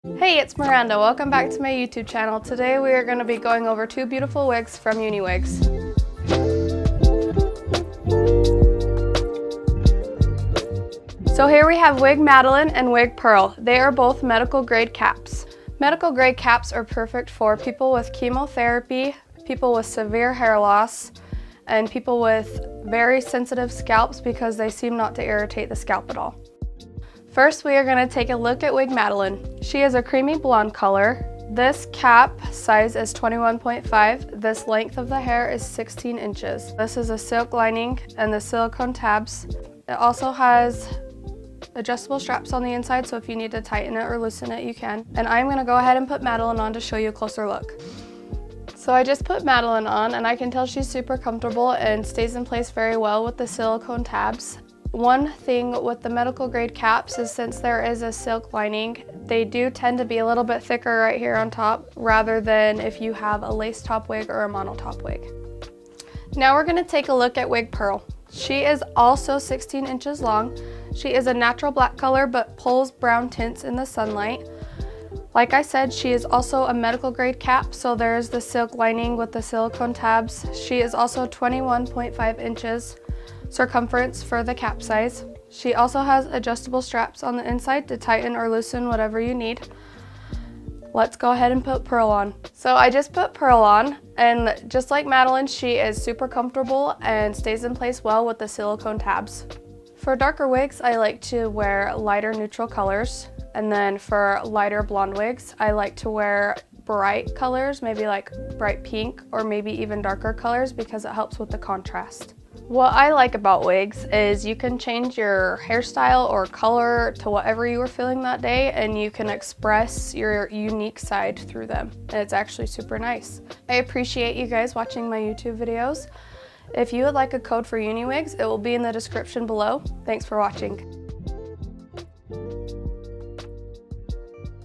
Hey, it's Miranda. Welcome back to my YouTube channel. Today we are going to be going over two beautiful wigs from UniWigs. So here we have wig Madelyn and wig Pearl. They are both medical grade caps. Medical grade caps are perfect for people with chemotherapy, people with severe hair loss, and people with very sensitive scalps because they seem not to irritate the scalp at all. First, we are going to take a look at wig Madelyn. She is a creamy blonde color. This cap size is 21.5. This length of the hair is 16 inches. This is a silk lining and the silicone tabs. It also has adjustable straps on the inside, so if you need to tighten it or loosen it, you can. And I'm going to go ahead and put Madelyn on to show you a closer look. So I just put Madelyn on and I can tell she's super comfortable and stays in place very well with the silicone tabs. One thing with the medical grade caps is since there is a silk lining, they do tend to be a little bit thicker right here on top rather than if you have a lace top wig or a monotop wig. Now we're going to take a look at wig Pearl. She is also 16 inches long. She is a natural black color but pulls brown tints in the sunlight. Like I said, she is also a medical grade cap, so there's the silk lining with the silicone tabs. She is also 21.5 inches circumference for the cap size. She also has adjustable straps on the inside to tighten or loosen whatever you need. Let's go ahead and put Pearl on. So I just put Pearl on, and just like Madelyn, she is super comfortable and stays in place well with the silicone tabs. For darker wigs, I like to wear lighter neutral colors, and then for lighter blonde wigs, I like to wear bright colors, maybe like bright pink or maybe even darker colors because it helps with the contrast. What I like about wigs is you can change your hairstyle or color to whatever you were feeling that day, and you can express your unique side through them. And it's actually super nice. I appreciate you guys watching my YouTube videos. If you would like a code for UniWigs, it will be in the description below. Thanks for watching.